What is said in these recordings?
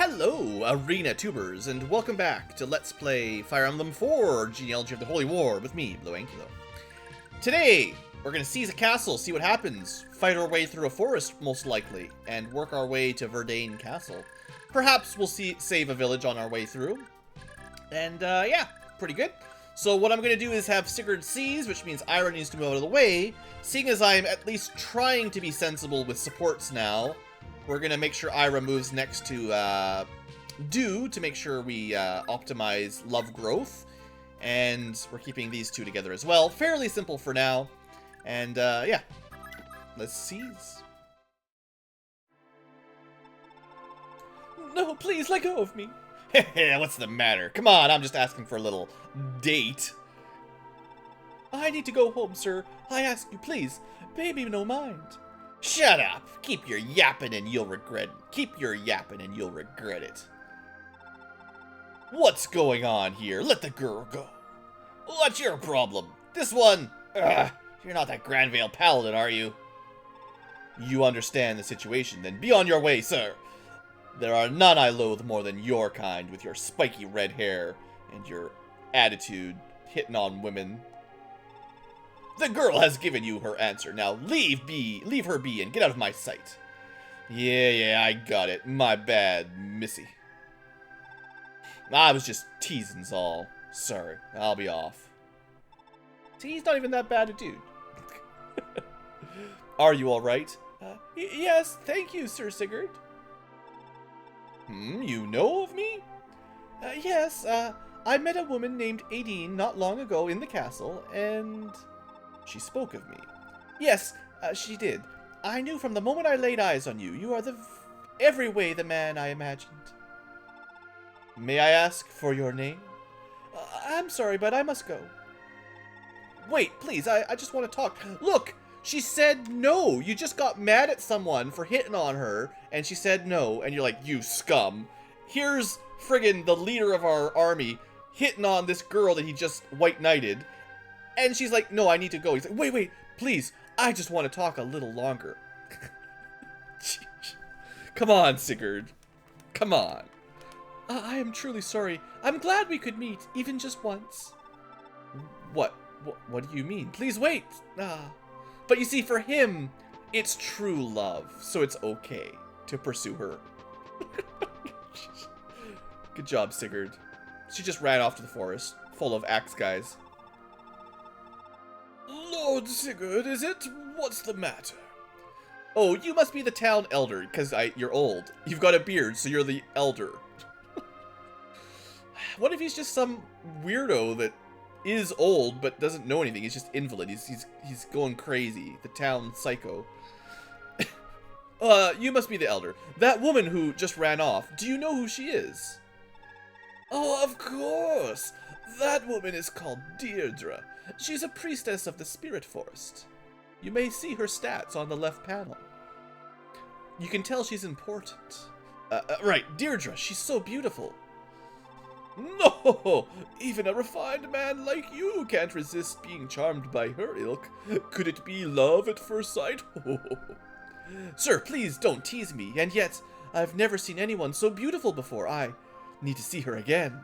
Hello, Arena Tubers, and welcome back to Let's Play Fire Emblem 4, Genealogy of the Holy War, with me, BlueAnkylo. Today, we're going to seize a castle, see what happens, fight our way through a forest, most likely, and work our way to Verdane Castle. Perhaps we'll save a village on our way through. And, yeah, pretty good. So what I'm going to do is have Sigurd seize, which means Ira needs to move out of the way. Seeing as I'm at least trying to be sensible with supports now, we're going to make sure Ira moves next to Do to make sure we optimize love growth. And we're keeping these two together as well. Fairly simple for now. And yeah, let's seize. No, please let go of me. What's the matter? Come on, I'm just asking for a little date. I need to go home, sir. I ask you, please. Pay me no mind. Shut up! Keep your yapping and you'll regret it. Keep your yapping and you'll regret it. What's going on here? Let the girl go. What's your problem? This one... you're not that Grandvale Paladin, are you? You understand the situation, then be on your way, sir. There are none I loathe more than your kind, with your spiky red hair and your attitude hitting on women. The girl has given you her answer. Now leave her be and get out of my sight. Yeah, I got it. My bad, missy. I was just teasing's all. Sorry, I'll be off. See, he's not even that bad a dude. Are you alright? Yes, thank you, Sir Sigurd. You know of me? Yes, I met a woman named Aideen not long ago in the castle, and... she spoke of me. Yes, she did. I knew from the moment I laid eyes on you. You are every way the man I imagined. May I ask for your name? I'm sorry, but I must go. Wait, please, I just want to talk. Look, she said no. You just got mad at someone for hitting on her, and she said no, and you're like, you scum. Here's friggin' the leader of our army hitting on this girl that he just white-knighted. And she's like, no, I need to go. He's like, wait, please. I just want to talk a little longer. Come on, Sigurd. Come on. I am truly sorry. I'm glad we could meet, even just once. What do you mean? Please wait. But you see, for him, it's true love, so it's okay to pursue her. Good job, Sigurd. She just ran off to the forest, full of axe guys. Lord Sigurd, is it? What's the matter? Oh, you must be the town elder, because you're old. You've got a beard, so you're the elder. What if he's just some weirdo that is old, but doesn't know anything? He's just invalid. He's going crazy. The town psycho. You must be the elder. That woman who just ran off, do you know who she is? Oh, of course. That woman is called Deirdre. She's a priestess of the SerenesForest. You may see her stats on the left panel. You can tell she's important. Right, Deirdre, she's so beautiful. No! Even a refined man like you can't resist being charmed by her ilk. Could it be love at first sight? Sir, please don't tease me, and yet I've never seen anyone so beautiful before. I need to see her again.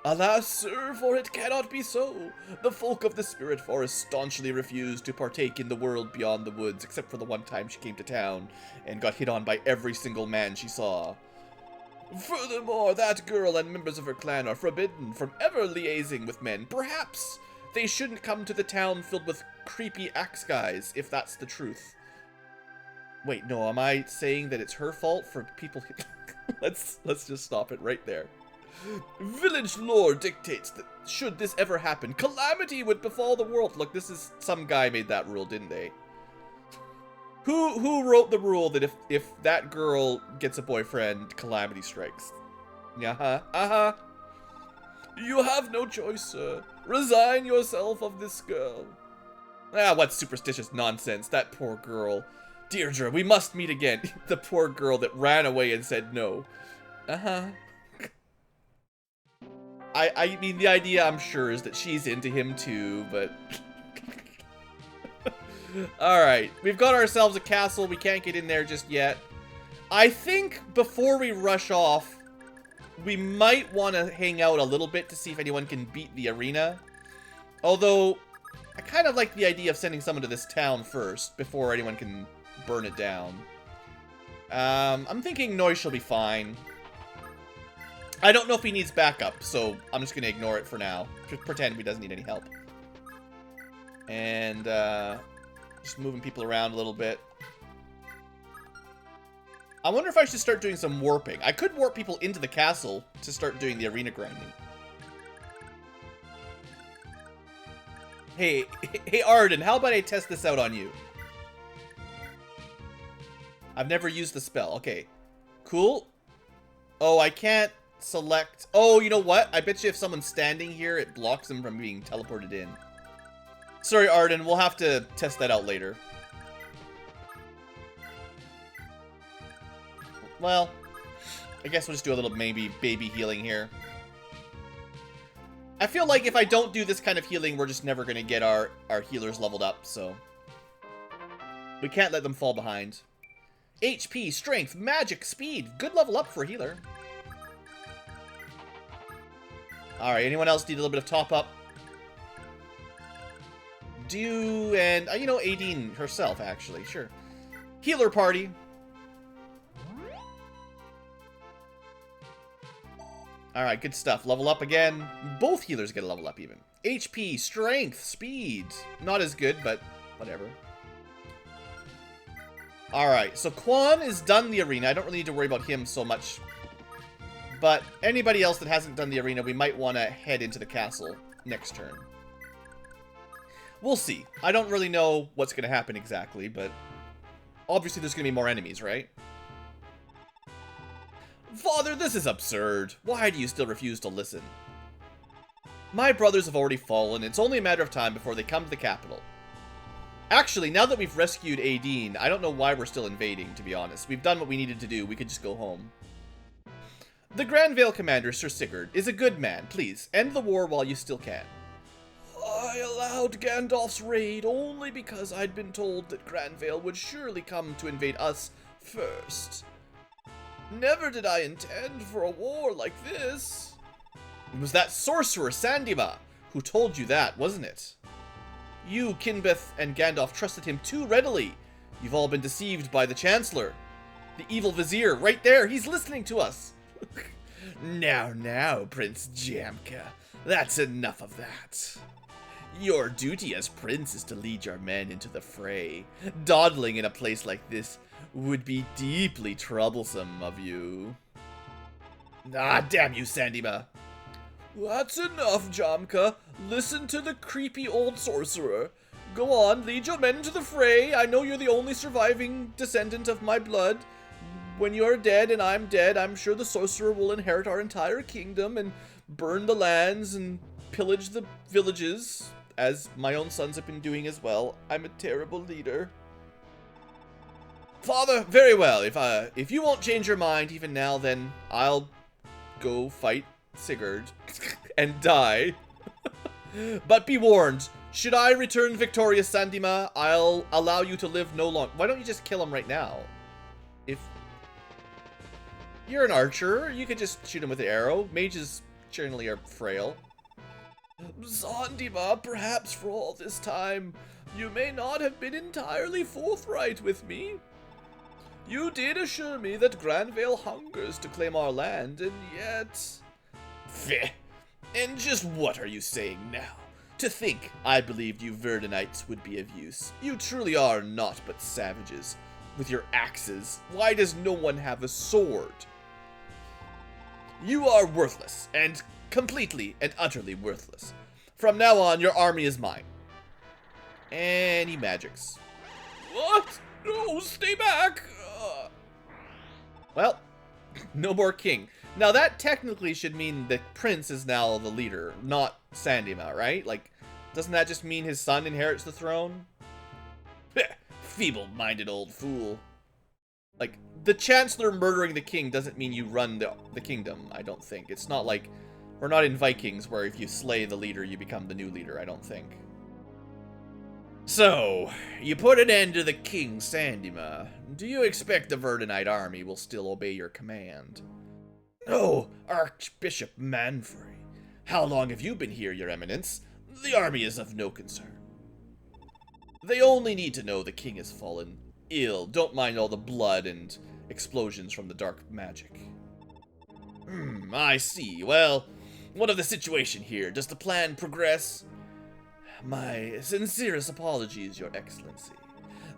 Alas, sir, for it cannot be so. The folk of the SerenesForest staunchly refuse to partake in the world beyond the woods, except for the one time she came to town and got hit on by every single man she saw. Furthermore, that girl and members of her clan are forbidden from ever liaising with men. Perhaps they shouldn't come to the town filled with creepy axe guys, if that's the truth. Wait, no, am I saying that it's her fault for people... Let's just stop it right there. Village lore dictates that should this ever happen, calamity would befall the world. Look, this is... some guy made that rule, didn't they? Who wrote the rule that if that girl gets a boyfriend, calamity strikes? Uh-huh. You have no choice, sir. Resign yourself of this girl. What superstitious nonsense. That poor girl. Deirdre, we must meet again. The poor girl that ran away and said no. Uh-huh. I mean, the idea, I'm sure, is that she's into him too, but... Alright, we've got ourselves a castle. We can't get in there just yet. I think before we rush off, we might want to hang out a little bit to see if anyone can beat the arena. Although, I kind of like the idea of sending someone to this town first, before anyone can burn it down. I'm thinking Noise will be fine. I don't know if he needs backup, so I'm just going to ignore it for now. Just pretend he doesn't need any help. And, just moving people around a little bit. I wonder if I should start doing some warping. I could warp people into the castle to start doing the arena grinding. Hey Arden, how about I test this out on you? I've never used the spell. Okay. Cool. Oh, I can't select... Oh, you know what? I bet you if someone's standing here, it blocks them from being teleported in. Sorry, Arden. We'll have to test that out later. Well, I guess we'll just do a little maybe baby healing here. I feel like if I don't do this kind of healing, we're just never going to get our healers leveled up, so... We can't let them fall behind. HP, strength, magic, speed. Good level up for a healer. Alright, anyone else need a little bit of top up? And, you know, Aideen herself, actually, sure. Healer party. Alright, good stuff. Level up again. Both healers get a level up, even. HP, strength, speed. Not as good, but whatever. Alright, so Quan has done the arena. I don't really need to worry about him so much. But anybody else that hasn't done the arena, we might want to head into the castle next turn. We'll see. I don't really know what's going to happen exactly, but obviously there's going to be more enemies, right? Father, this is absurd. Why do you still refuse to listen? My brothers have already fallen. It's only a matter of time before they come to the capital. Actually, now that we've rescued Aideen, I don't know why we're still invading, to be honest. We've done what we needed to do. We could just go home. The Grand Vale commander, Sir Sigurd, is a good man. Please, end the war while you still can. I allowed Gandalf's raid only because I'd been told that Grand Vale would surely come to invade us first. Never did I intend for a war like this. It was that sorcerer, Sandima, who told you that, wasn't it? You, Kinbeth, and Gandalf trusted him too readily. You've all been deceived by the Chancellor. The evil Vizier, right there, he's listening to us. Now, Prince Jamka, that's enough of that. Your duty as prince is to lead your men into the fray. Dawdling in a place like this would be deeply troublesome of you. Ah, damn you, Sandima. That's enough, Jamka. Listen to the creepy old sorcerer. Go on, lead your men into the fray. I know you're the only surviving descendant of my blood. When you're dead and I'm dead, I'm sure the sorcerer will inherit our entire kingdom and burn the lands and pillage the villages, as my own sons have been doing as well. I'm a terrible leader. Father, very well. If you won't change your mind even now, then I'll go fight Sigurd and die. But be warned, should I return victorious, Sandima, I'll allow you to live no longer. Why don't you just kill him right now? If you're an archer, you could just shoot him with an arrow. Mages generally are frail. Sandima, perhaps for all this time, you may not have been entirely forthright with me. You did assure me that Granvale hungers to claim our land, and yet... Feh! And just what are you saying now? To think I believed you Verdanites would be of use. You truly are naught but savages. With your axes, why does no one have a sword? You are worthless, and completely and utterly worthless. From now on, your army is mine. Any magics? What? No, stay back! Well, no more king. Now that technically should mean the prince is now the leader, not Sandima, right? Like, doesn't that just mean his son inherits the throne? Feeble-minded old fool. Like, the Chancellor murdering the king doesn't mean you run the kingdom, I don't think. It's not like, we're not in Vikings where if you slay the leader, you become the new leader, I don't think. So, you put an end to the King Sandima. Do you expect the Verdonite army will still obey your command? No, Archbishop Manfrey. How long have you been here, Your Eminence? The army is of no concern. They only need to know the king has fallen ill. Don't mind all the blood and explosions from the dark magic. I see. Well, what of the situation here? Does the plan progress? My sincerest apologies, Your Excellency.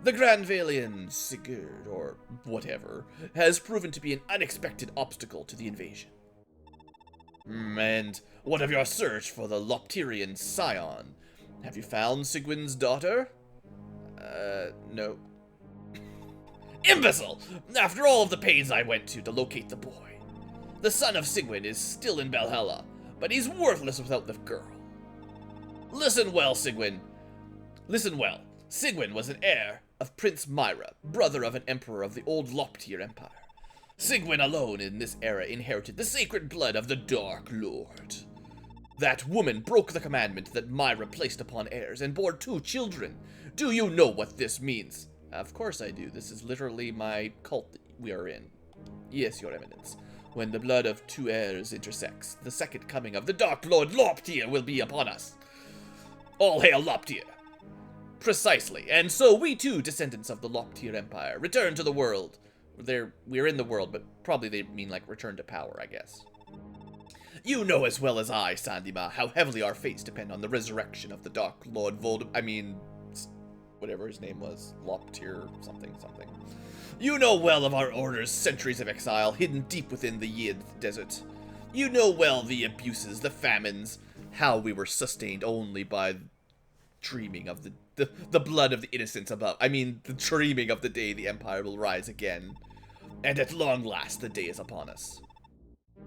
The Grand Valian Sigurd, or whatever, has proven to be an unexpected obstacle to the invasion. And what of your search for the Loptirian scion? Have you found Sigwin's daughter? No. Imbecile! After all of the pains I went to locate the boy. The son of Sigwin is still in Valhalla, but he's worthless without the girl. Listen well, Sigwin. Listen well. Sigwin was an heir of Prince Myra, brother of an emperor of the old Loptir Empire. Sigwin alone in this era inherited the sacred blood of the Dark Lord. That woman broke the commandment that Myra placed upon heirs and bore 2 children. Do you know what this means? Of course I do. This is literally my cult that we are in. Yes, Your Eminence. When the blood of 2 heirs intersects, the second coming of the Dark Lord Loptir will be upon us. All hail Loptir. Precisely. And so we too, descendants of the Loptir Empire, return to the world. We're in the world, but probably they mean like return to power, I guess. You know as well as I, Sandima, how heavily our fates depend on the resurrection of the Dark Lord whatever his name was, Loptir something. You know well of our order's centuries of exile hidden deep within the Yid desert. You know well the abuses, the famines, how we were sustained only by dreaming of the blood of the innocents above. The dreaming of the day the Empire will rise again. And at long last, the day is upon us.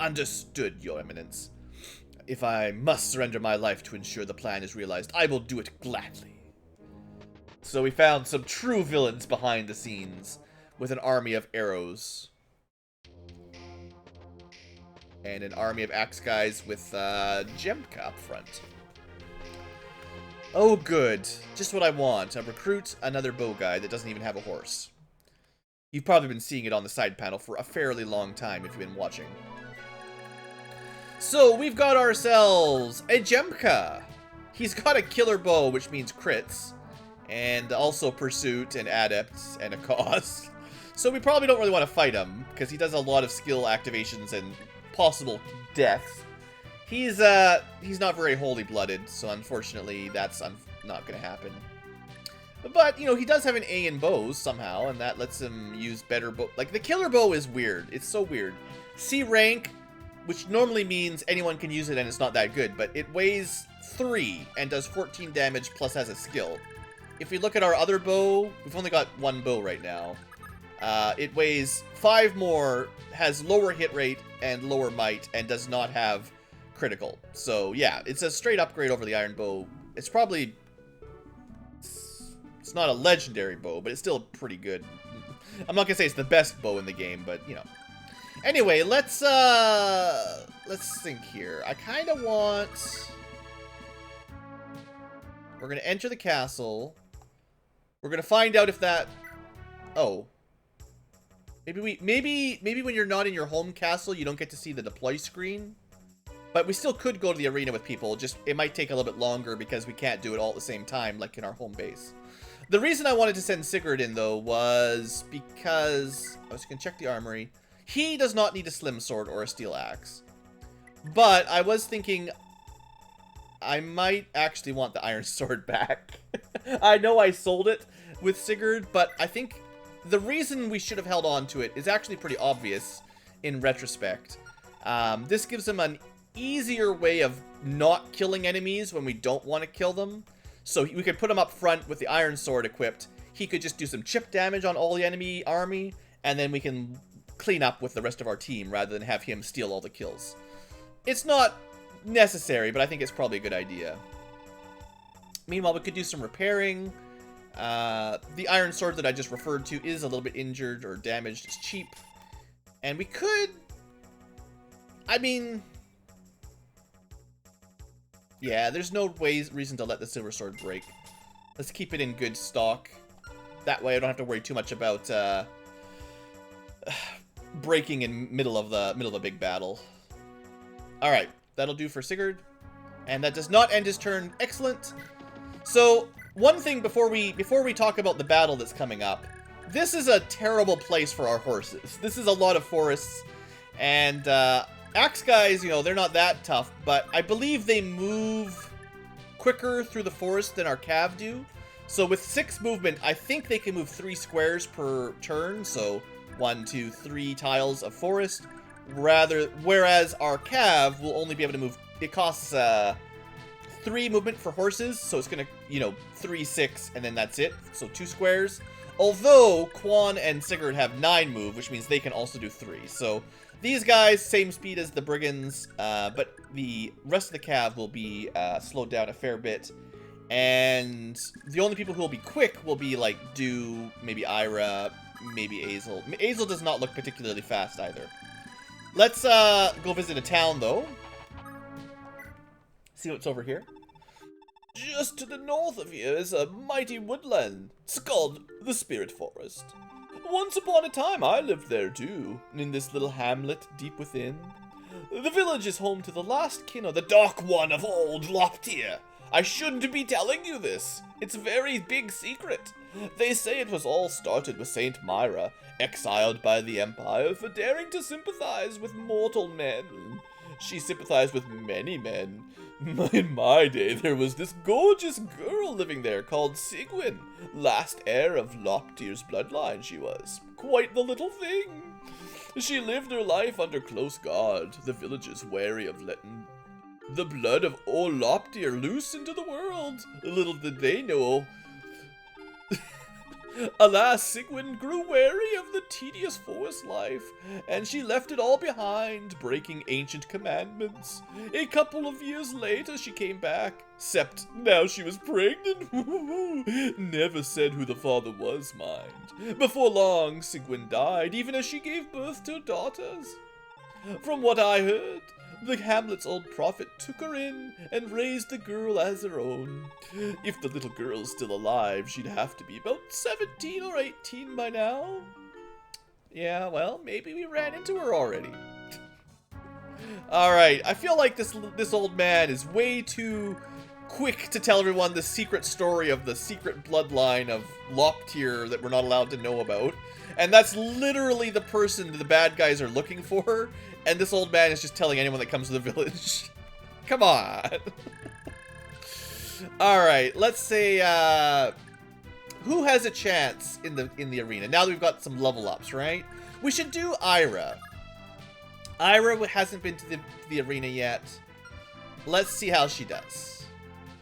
Understood, Your Eminence. If I must surrender my life to ensure the plan is realized, I will do it gladly. So we found some true villains behind the scenes with an army of arrows. And an army of axe guys with Jemka up front. Oh good. Just what I want. A recruit, another bow guy that doesn't even have a horse. You've probably been seeing it on the side panel for a fairly long time if you've been watching. So we've got ourselves a Jemka. He's got a killer bow, which means crits. And also pursuit and adepts and a cause. So we probably don't really want to fight him, because he does a lot of skill activations and possible deaths. He's not very holy-blooded, so unfortunately that's not going to happen. But, you know, he does have an A in bows somehow, and that lets him use better bow. Like, the killer bow is weird. It's so weird. C rank, which normally means anyone can use it and it's not that good, but it weighs 3 and does 14 damage plus has a skill. If we look at our other bow, we've only got 1 bow right now. It weighs 5 more, has lower hit rate and lower might, and does not have critical. So yeah, it's a straight upgrade over the iron bow. It's probably... It's not a legendary bow, but it's still pretty good. I'm not gonna say it's the best bow in the game, but, you know. Anyway, let's think here. I kind of want... We're gonna enter the castle. We're gonna find out if that... Oh. Maybe when you're not in your home castle, you don't get to see the deploy screen. But we still could go to the arena with people, just it might take a little bit longer because we can't do it all at the same time, like in our home base. The reason I wanted to send Sigurd in, though, was because... I was going to check the armory. He does not need a slim sword or a steel axe. But I was thinking I might actually want the iron sword back. I know I sold it with Sigurd, but I think the reason we should have held on to it is actually pretty obvious in retrospect. This gives him an easier way of not killing enemies when we don't want to kill them. So we could put him up front with the iron sword equipped. He could just do some chip damage on all the enemy army, and then we can clean up with the rest of our team rather than have him steal all the kills. It's not necessary, but I think it's probably a good idea. Meanwhile, we could do some repairing. The iron sword that I just referred to is a little bit injured or damaged. It's cheap. And we could... Yeah, there's no reason to let the silver sword break. Let's keep it in good stock. That way I don't have to worry too much about breaking in middle of the big battle. All right, that'll do for Sigurd, and that does not end his turn. Excellent. So one thing before we talk about the battle that's coming up, this is a terrible place for our horses. This is a lot of forests, and axe guys, you know, they're not that tough, but I believe they move quicker through the forest than our cav do. So with 6 movement, I think they can move 3 squares per turn, so 1, 2, 3 tiles of forest, whereas our cav will only be able to move, it costs 3 movement for horses, so it's gonna, you know, 3, 6, and then that's it, so 2 squares. Although Quan and Sigurd have 9 move, which means they can also do 3. So these guys, same speed as the brigands, but the rest of the cav will be slowed down a fair bit. And the only people who will be quick will be like Do, maybe Ira, maybe Azel. Azel does not look particularly fast either. Let's go visit a town though. See what's over here. Just to the north of here is a mighty woodland. It's called the Spirit Forest. Once upon a time I lived there too, in this little hamlet deep within. The village is home to the last kin of the Dark One of old Loptir. I shouldn't be telling you this. It's a very big secret. They say it was all started with Saint Myra, exiled by the Empire for daring to sympathize with mortal men. She sympathized with many men. In my day, there was this gorgeous girl living there called Sigwin. Last heir of Loptir's bloodline she was. Quite the little thing. She lived her life under close guard, the villagers wary of letting the blood of old Loptir loose into the world. Little did they know. Alas, Sigwin grew weary of the tedious forest life, and she left it all behind, breaking ancient commandments. A couple of years later, she came back, except now she was pregnant. Never said who the father was, mind. Before long, Sigwin died, even as she gave birth to daughters. From what I heard, the hamlet's old prophet took her in and raised the girl as her own. If the little girl's still alive, she'd have to be about 17 or 18 by now. Yeah, well, maybe we ran into her already. Alright, I feel like this old man is way too quick to tell everyone the secret story of the secret bloodline of Loptir that we're not allowed to know about. And that's literally the person the bad guys are looking for. And this old man is just telling anyone that comes to the village. Come on. Alright, let's say, who has a chance in the arena? Now that we've got some level ups, right? We should do Ira. Ira hasn't been to the arena yet. Let's see how she does.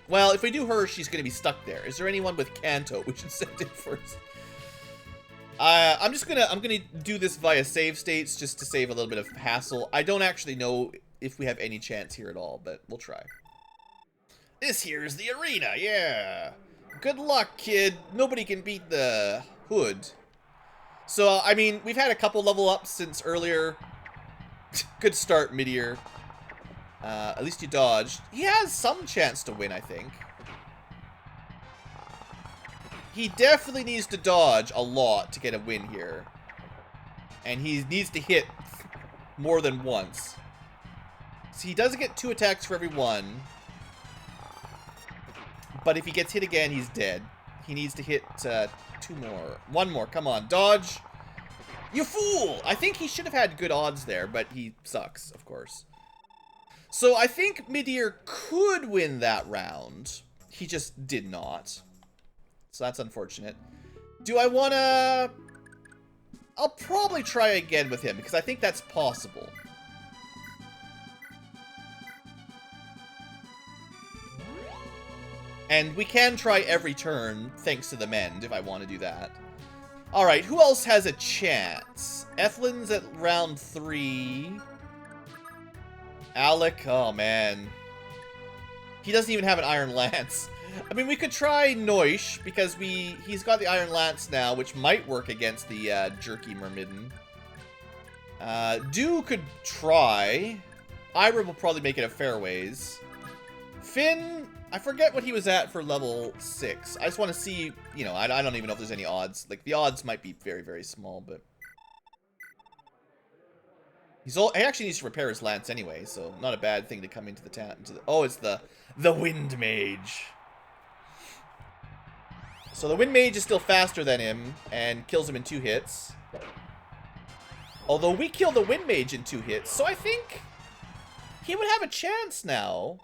Well, if we do her, she's going to be stuck there. Is there anyone with Kanto we should send in first? I'm gonna do this via save states just to save a little bit of hassle. I don't actually know if we have any chance here at all, but we'll try. This here is the arena, yeah. Good luck, kid. Nobody can beat the hood. So, I mean, we've had a couple level ups since earlier. Good start, Midir. At least you dodged. He has some chance to win, I think. He definitely needs to dodge a lot to get a win here. And he needs to hit more than once. So he doesn't get 2 attacks for every one. But if he gets hit again, he's dead. He needs to hit 2 more. 1 more. Come on. Dodge. You fool! I think he should have had good odds there, but he sucks, of course. So I think Midir could win that round. He just did not. So that's unfortunate. Do I want to... I'll probably try again with him, because I think that's possible. And we can try every turn, thanks to the mend, if I want to do that. Alright, who else has a chance? Ethelin's at round 3. Alec, oh man. He doesn't even have an Iron Lance. I mean, we could try Noish, because he's got the Iron Lance now, which might work against the Jerky Myrmidon. Do could try. Ira will probably make it a fairways. Finn, I forget what he was at for level 6. I just want to see, you know, I don't even know if there's any odds. Like, the odds might be very, very small, but... He actually needs to repair his lance anyway, so not a bad thing to come into the town. Oh, it's the Wind Mage. So the Wind Mage is still faster than him and kills him in 2 hits. Although we kill the Wind Mage in 2 hits, so I think he would have a chance now.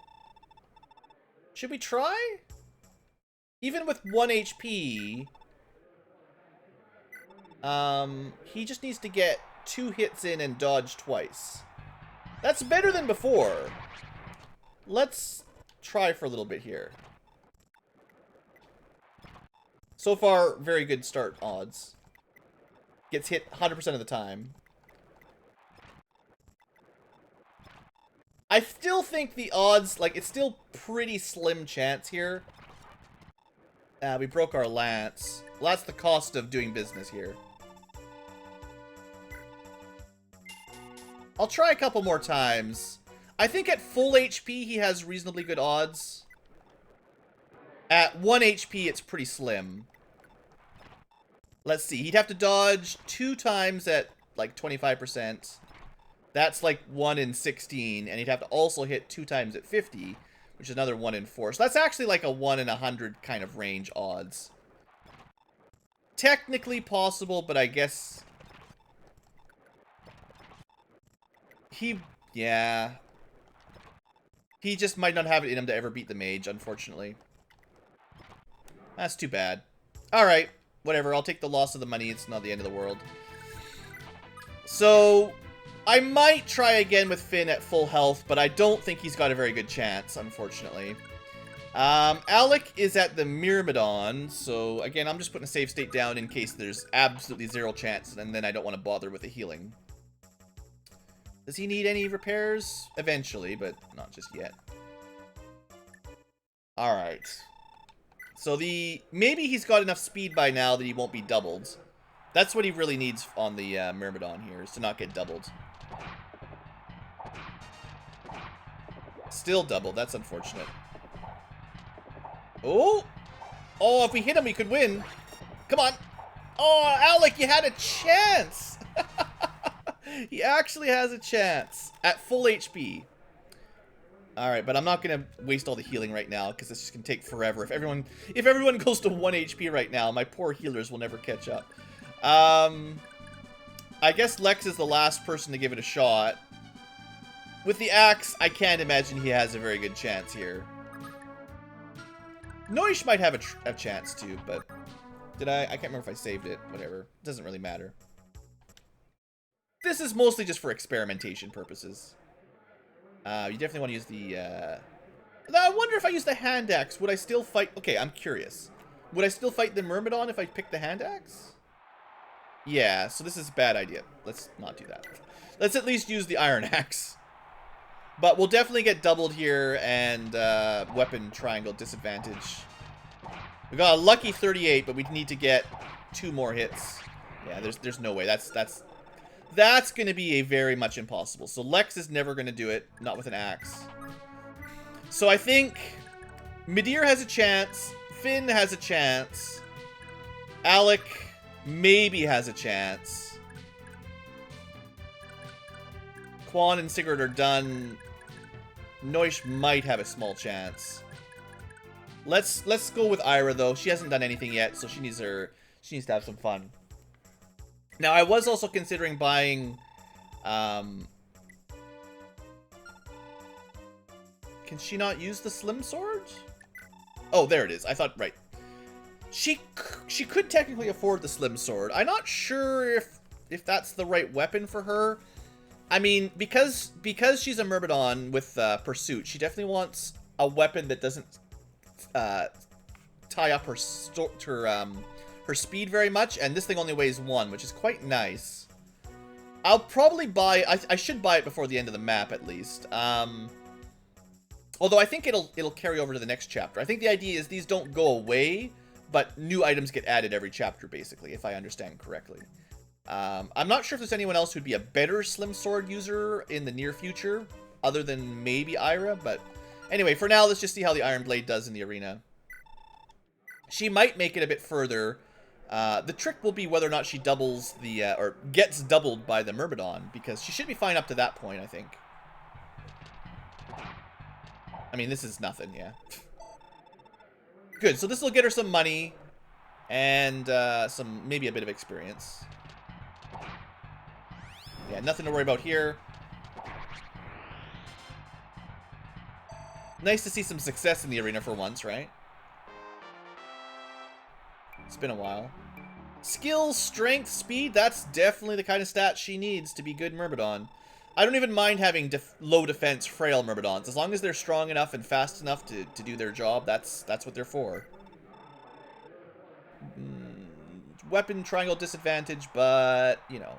Should we try? Even with 1 HP, he just needs to get 2 hits in and dodge twice. That's better than before. Let's try for a little bit here. So far, very good start odds. Gets hit 100% of the time. I still think the odds, like, it's still pretty slim chance here. We broke our lance. Well, that's the cost of doing business here. I'll try a couple more times. I think at full HP, he has reasonably good odds. At 1 HP, it's pretty slim. Let's see. He'd have to dodge 2 times at, like, 25%. That's, like, 1 in 16. And he'd have to also hit 2 times at 50, which is another 1 in 4. So that's actually, like, a 1 in 100 kind of range odds. Technically possible, but I guess... Yeah. He just might not have it in him to ever beat the mage, unfortunately. That's too bad. Alright, whatever. I'll take the loss of the money. It's not the end of the world. So, I might try again with Finn at full health, but I don't think he's got a very good chance, unfortunately. Alec is at the Myrmidon, so again, I'm just putting a save state down in case there's absolutely 0 chance, and then I don't want to bother with the healing. Does he need any repairs? Eventually, but not just yet. Alright. So maybe he's got enough speed by now that he won't be doubled. That's what he really needs on the Myrmidon here, is to not get doubled. Still doubled, that's unfortunate. Oh! Oh, if we hit him, we could win. Come on. Oh, Alec, you had a chance! He actually has a chance at full HP. Alright, but I'm not going to waste all the healing right now, because it's just going to take forever. If everyone goes to 1 HP right now, my poor healers will never catch up. I guess Lex is the last person to give it a shot. With the axe, I can't imagine he has a very good chance here. Noish might have a chance too, but... I can't remember if I saved it. Whatever. It doesn't really matter. This is mostly just for experimentation purposes. You definitely want to use the, I wonder if I use the hand axe, would I still fight... Okay, I'm curious. Would I still fight the Myrmidon if I pick the hand axe? Yeah, so this is a bad idea. Let's not do that. Let's at least use the iron axe. But we'll definitely get doubled here, and weapon triangle disadvantage. We got a lucky 38, but we need to get 2 more hits. Yeah, there's no way. That's going to be a very much impossible. So Lex is never going to do it, not with an axe. So I think Midir has a chance. Finn has a chance. Alec maybe has a chance. Quan and Sigurd are done. Noish might have a small chance. Let's go with Ira though. She hasn't done anything yet, so she needs to have some fun. Now, I was also considering buying, can she not use the slim sword? Oh, there it is. I thought, right. She could technically afford the slim sword. I'm not sure if that's the right weapon for her. I mean, because she's a Myrmidon with Pursuit, she definitely wants a weapon that doesn't tie up her speed very much, and this thing only weighs 1, which is quite nice. I'll probably buy... I should buy it before the end of the map, at least. Although I think it'll carry over to the next chapter. I think the idea is these don't go away, but new items get added every chapter, basically, if I understand correctly. I'm not sure if there's anyone else who'd be a better Slim Sword user in the near future, other than maybe Ira, but Anyway, for now, let's just see how the Iron Blade does in the arena. She might make it a bit further. The trick will be whether or not she doubles the, or gets doubled by the Myrmidon, because she should be fine up to that point, I think. I mean, this is nothing, yeah. Good, so this will get her some money, and maybe a bit of experience. Yeah, nothing to worry about here. Nice to see some success in the arena for once, right? It's been a while. Skill, strength, speed, that's definitely the kind of stat she needs to be good Myrmidon. I don't even mind having low defense, frail Myrmidons. As long as they're strong enough and fast enough to do their job, that's what they're for. Weapon triangle disadvantage, but, you know.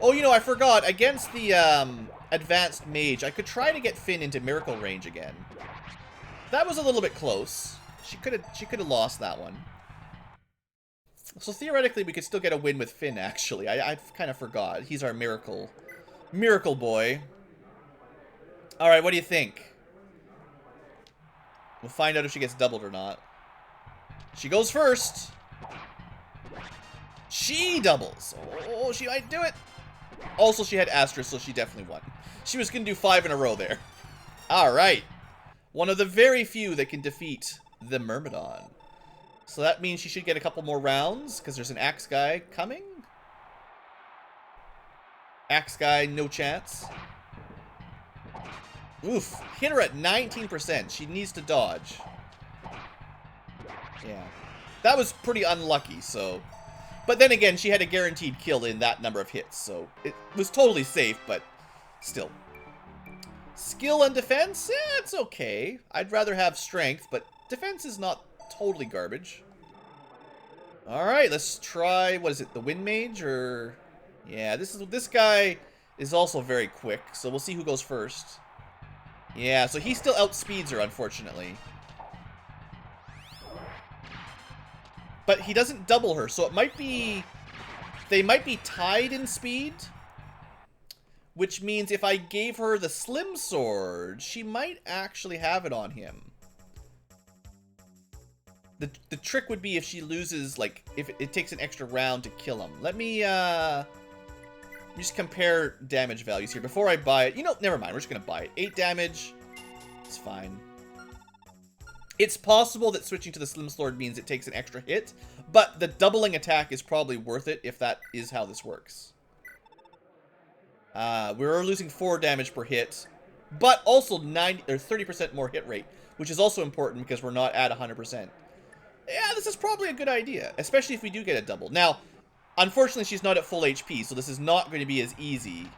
Oh, you know, I forgot. Against the advanced mage, I could try to get Finn into miracle range again. That was a little bit close. She could have lost that one. So theoretically, we could still get a win with Finn, actually. I kind of forgot. He's our miracle boy. Alright, what do you think? We'll find out if she gets doubled or not. She goes first. She doubles. Oh, she might do it. Also, she had Asterisk, so she definitely won. She was going to do 5 in a row there. Alright. One of the very few that can defeat the Myrmidon. So that means she should get a couple more rounds, because there's an Axe guy coming. Axe guy, no chance. Oof. Hit her at 19%. She needs to dodge. Yeah. That was pretty unlucky, so... But then again, she had a guaranteed kill in that number of hits, so it was totally safe, but still. Skill and defense? Eh, it's okay. I'd rather have strength, but defense is not totally garbage. Alright, let's try, what is it, the Wind Mage, or... Yeah, this guy is also very quick, so we'll see who goes first. Yeah, so he still outspeeds her, unfortunately. But he doesn't double her, so it might be... They might be tied in speed. Which means if I gave her the Slim Sword, she might actually have it on him. The trick would be if she loses, like, if it takes an extra round to kill him. Let me just compare damage values here before I buy it. You know, never mind. We're just going to buy it. 8 damage. It's fine. It's possible that switching to the Slim Sword means it takes an extra hit, but the doubling attack is probably worth it if that is how this works. We're losing 4 damage per hit, but also 30% more hit rate, which is also important because we're not at 100%. Yeah, this is probably a good idea, especially if we do get a double. Now, unfortunately, she's not at full HP, so this is not going to be as easy.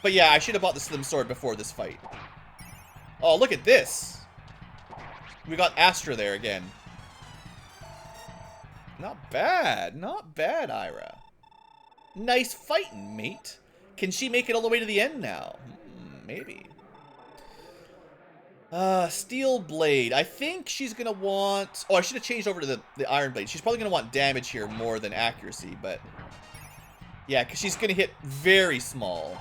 But yeah, I should have bought the Slim Sword before this fight. Oh, look at this. We got Astra there again. Not bad. Not bad, Ira. Nice fighting, mate. Can she make it all the way to the end now? Maybe. Steel Blade. I think she's going to want... Oh, I should have changed over to the Iron Blade. She's probably going to want damage here more than accuracy, but... Yeah, because she's going to hit very small.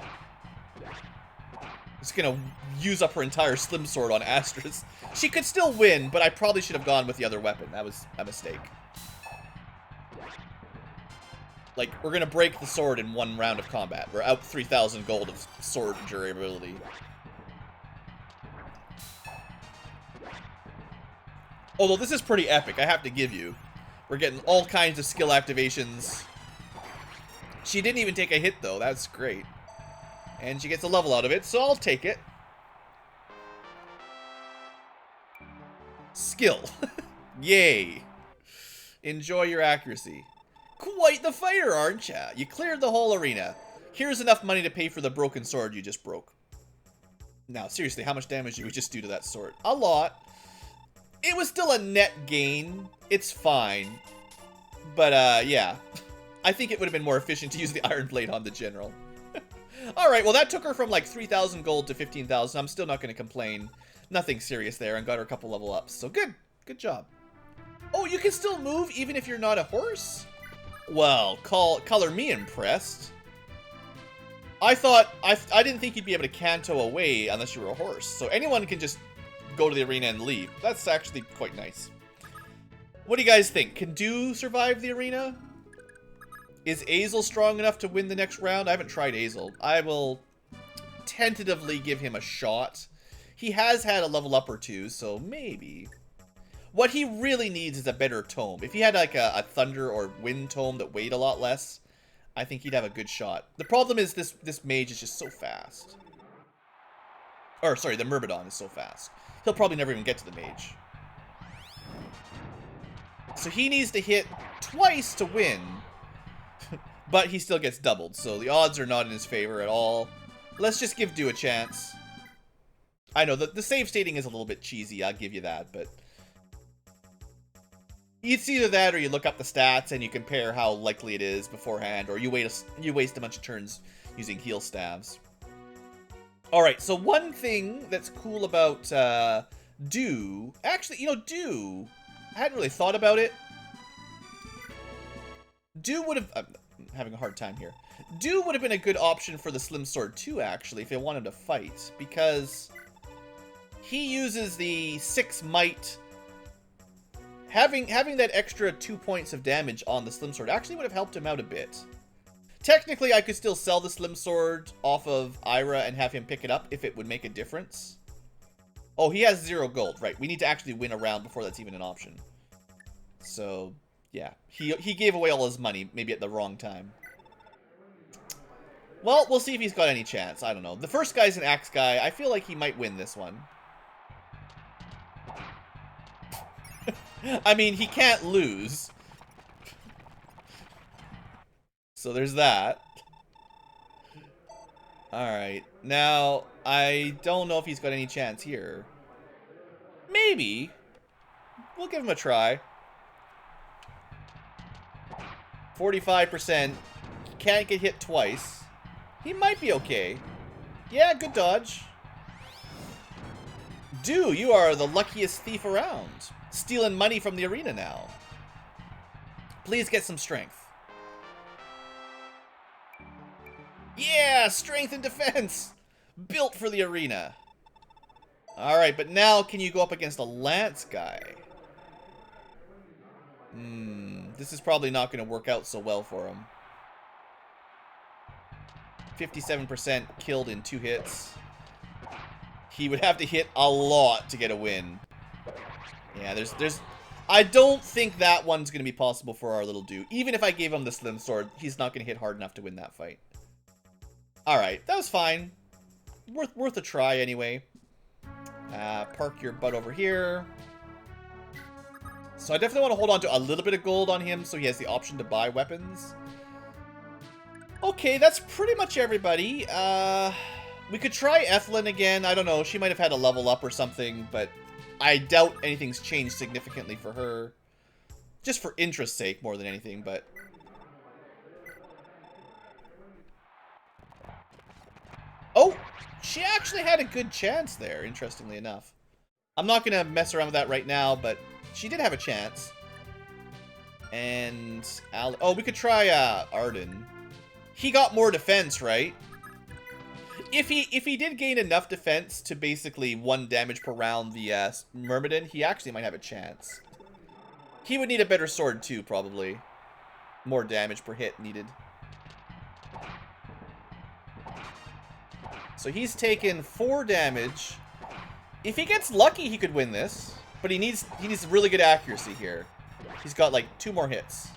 It's going to use up her entire Slim Sword on Astra's. She could still win, but I probably should have gone with the other weapon. That was a mistake. Like, we're going to break the sword in one round of combat. We're out 3,000 gold of sword durability. Although this is pretty epic, I have to give you. We're getting all kinds of skill activations. She didn't even take a hit, though. That's great. And she gets a level out of it, so I'll take it. Skill. Yay. Enjoy your accuracy. Quite the fighter, aren't ya? You cleared the whole arena. Here's enough money to pay for the broken sword you just broke. Now, seriously, how much damage did we just do to that sword? A lot. It was still a net gain. It's fine. But, yeah. I think it would have been more efficient to use the Iron Blade on the General. Alright, well that took her from like 3,000 gold to 15,000. I'm still not going to complain. Nothing serious there, and got her a couple level ups. So good. Good job. Oh, you can still move even if you're not a horse? Well, color me impressed. I thought, I didn't think you'd be able to canto away unless you were a horse. So anyone can just go to the arena and leave. That's actually quite nice. What do you guys think? Can Dew survive the arena? Is Azel strong enough to win the next round? I haven't tried Azel. I will tentatively give him a shot. He has had a level up or two, so maybe. What he really needs is a better tome. If he had like a thunder or wind tome that weighed a lot less, I think he'd have a good shot. The problem is this mage is just so fast. Or, sorry, the Myrmidon is so fast. He'll probably never even get to the mage. So he needs to hit twice to win. But he still gets doubled, so the odds are not in his favor at all. Let's just give Dew a chance. I know, the save stating is a little bit cheesy, I'll give you that, but... It's either that or you look up the stats and you compare how likely it is beforehand, or you waste a bunch of turns using heal staves. Alright, so one thing that's cool about Dew... Actually, you know, Dew... I hadn't really thought about it. Dew would have... I'm having a hard time here. Dew would have been a good option for the Slim Sword too, actually, if they wanted to fight. Because he uses the 6 might... Having that extra 2 points of damage on the Slim Sword actually would have helped him out a bit. Technically, I could still sell the Slim Sword off of Ira and have him pick it up if it would make a difference. Oh, he has 0 gold. Right, we need to actually win a round before that's even an option. So, yeah. He gave away all his money, maybe at the wrong time. Well, we'll see if he's got any chance. I don't know. The first guy's an axe guy. I feel like he might win this one. I mean, he can't lose. So there's that. Alright. Now, I don't know if he's got any chance here. Maybe. We'll give him a try. 45%. Can't get hit twice. He might be okay. Yeah, good dodge. Dew, you are the luckiest thief around. Stealing money from the arena now. Please get some strength. Yeah, strength and defense. Built for the arena. Alright, but now can you go up against a lance guy? This is probably not going to work out so well for him. 57% killed in 2 hits. He would have to hit a lot to get a win. Yeah, there's... I don't think that one's going to be possible for our little Dew. Even if I gave him the Slim Sword, he's not going to hit hard enough to win that fight. Alright, that was fine. Worth a try anyway. Park your butt over here. So I definitely want to hold on to a little bit of gold on him so he has the option to buy weapons. Okay, that's pretty much everybody. We could try Ethelyn again. I don't know. She might have had a level up or something, but I doubt anything's changed significantly for her. Just for interest's sake more than anything, but... Oh! She actually had a good chance there, interestingly enough. I'm not going to mess around with that right now, but she did have a chance. And... Oh, we could try Arden. He got more defense, right? If he did gain enough defense to basically 1 damage per round the Myrmidon, he actually might have a chance. He would need a better sword too, probably. More damage per hit needed. So he's taken 4 damage. If he gets lucky, he could win this. But he needs really good accuracy here. He's got like 2 more hits.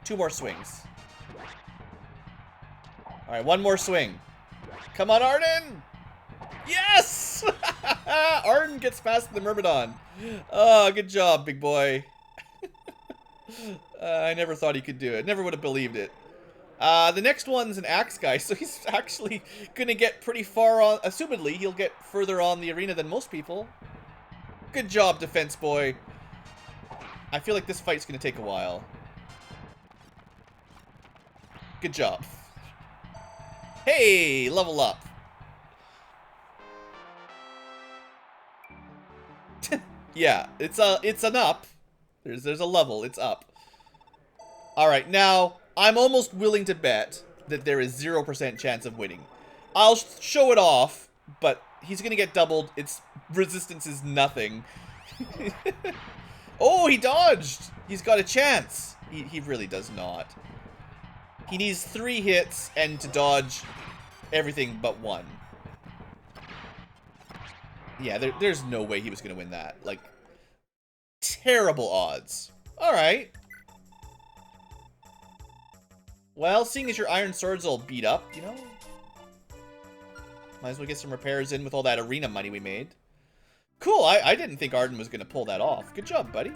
2 more swings. Alright, 1 more swing. Come on, Arden! Yes! Arden gets past the Myrmidon. Oh, good job, big boy. I never thought he could do it. Never would have believed it. The next one's an axe guy, so he's actually going to get pretty far on. Assumedly, he'll get further on the arena than most people. Good job, defense boy. I feel like this fight's going to take a while. Good job. Hey, level up. Yeah, it's an up. There's a level, it's up. Alright, now, I'm almost willing to bet that there is 0% chance of winning. I'll show it off, but he's gonna get doubled. Its resistance is nothing. Oh, he dodged! He's got a chance. He really does not. He needs 3 hits and to dodge everything but 1. Yeah, there's no way he was gonna win that. Like, terrible odds. Alright. Well, seeing as your iron sword's all beat up, you know, might as well get some repairs in with all that arena money we made. Cool, I didn't think Arden was going to pull that off. Good job, buddy.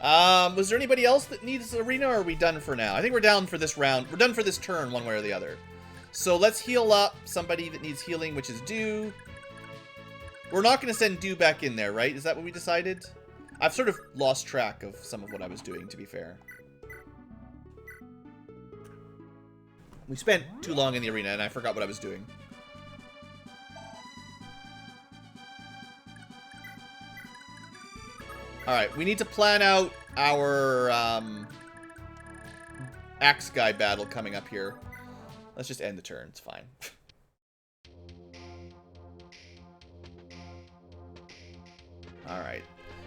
Was there anybody else that needs arena, or are we done for now? I think we're done for this round. We're done for this turn, one way or the other. So let's heal up somebody that needs healing, which is Dew. We're not going to send Dew back in there, right? Is that what we decided? I've sort of lost track of some of what I was doing, to be fair. We spent too long in the arena, and I forgot what I was doing. Alright, we need to plan out our Axe Guy battle coming up here. Let's just end the turn, it's fine. Alright.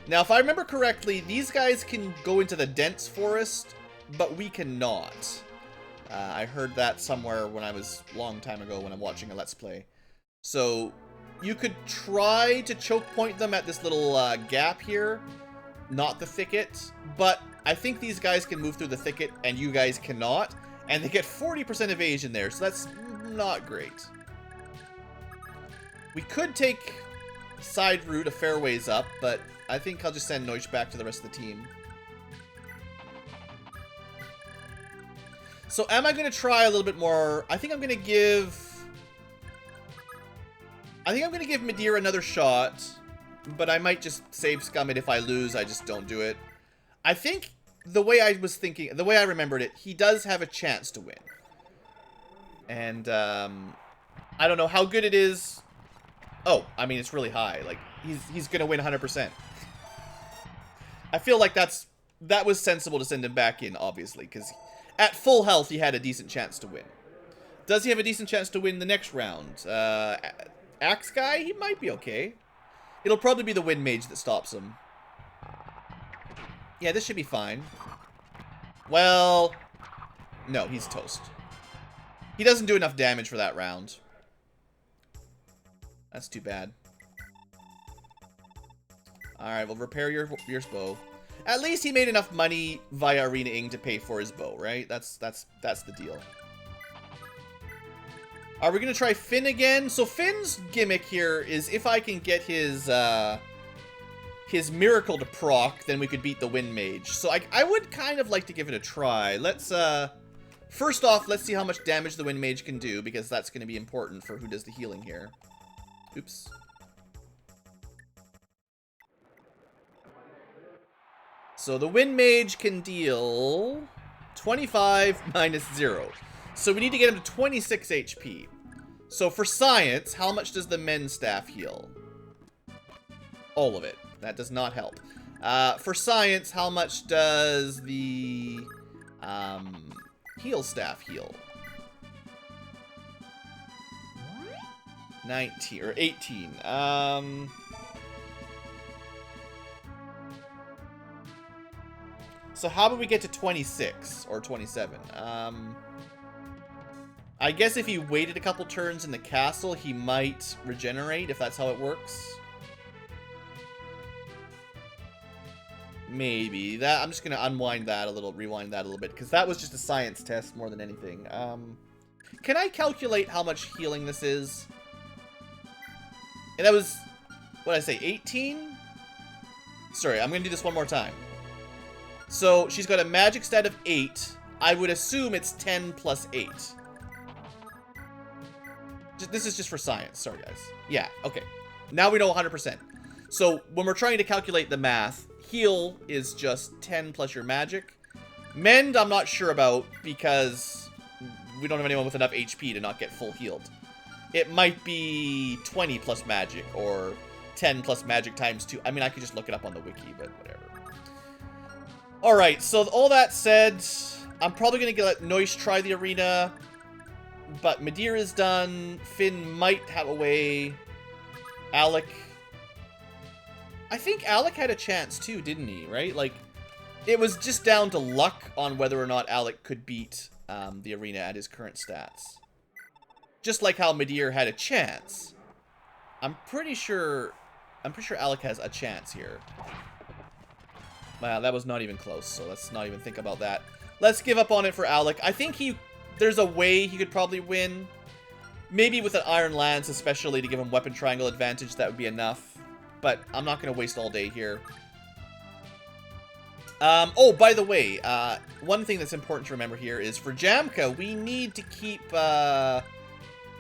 Now, if I remember correctly, these guys can go into the dense forest, but we cannot. I heard that somewhere when I was a long time ago when I'm watching a Let's Play. So, you could try to choke point them at this little gap here. Not the thicket, but I think these guys can move through the thicket and you guys cannot. And they get 40% evasion there, so that's not great. We could take side route a fair ways up, but I think I'll just send Noish back to the rest of the team. So am I going to try a little bit more? I think I'm going to give Madeira another shot, but I might just save Scum it. If I lose, I just don't do it. I think the way I was thinking, the way I remembered it, he does have a chance to win. And I don't know how good it is. Oh, I mean, it's really high. Like, he's going to win 100%. I feel like that was sensible to send him back in, obviously, because at full health, he had a decent chance to win. Does he have a decent chance to win the next round? Axe Guy? He might be okay. It'll probably be the Wind Mage that stops him. Yeah, this should be fine. Well, no, he's toast. He doesn't do enough damage for that round. That's too bad. Alright, we'll repair your bow. At least he made enough money via arena-ing to pay for his bow, right? That's the deal. Are we going to try Finn again? So Finn's gimmick here is if I can get his miracle to proc, then we could beat the Wind Mage. So I would kind of like to give it a try. Let's, first off, let's see how much damage the Wind Mage can do, because that's going to be important for who does the healing here. Oops. So the Wind Mage can deal 25 minus 0. So we need to get him to 26 HP. So for science, how much does the Men's Staff heal? All of it. That does not help. For science, how much does the Heal Staff heal? 19 or 18. So how about we get to 26 or 27? I guess if he waited a couple turns in the castle, he might regenerate, if that's how it works. Maybe. That I'm just going to unwind that a little, rewind that a little bit, because that was just a science test more than anything. Can I calculate how much healing this is? And that was, what did I say, 18? Sorry, I'm going to do this one more time. So, she's got a magic stat of 8. I would assume it's 10 plus 8. This is just for science. Sorry, guys. Yeah, okay. Now we know 100%. So, when we're trying to calculate the math, heal is just 10 plus your magic. Mend, I'm not sure about, because we don't have anyone with enough HP to not get full healed. It might be 20 plus magic, or 10 plus magic times 2. I mean, I could just look it up on the wiki, but whatever. Alright, so all that said, I'm probably going to let Noish try the arena. But Midir is done. Finn might have a way. Alec. I think Alec had a chance too, didn't he? Right? Like, it was just down to luck on whether or not Alec could beat the arena at his current stats. Just like how Midir had a chance. I'm pretty sure Alec has a chance here. Wow, that was not even close, so let's not even think about that. Let's give up on it for Alec. I think there's a way he could probably win. Maybe with an Iron Lance, especially to give him weapon triangle advantage, that would be enough. But I'm not going to waste all day here. Oh, by the way, one thing that's important to remember here is for Jamka, we need to keep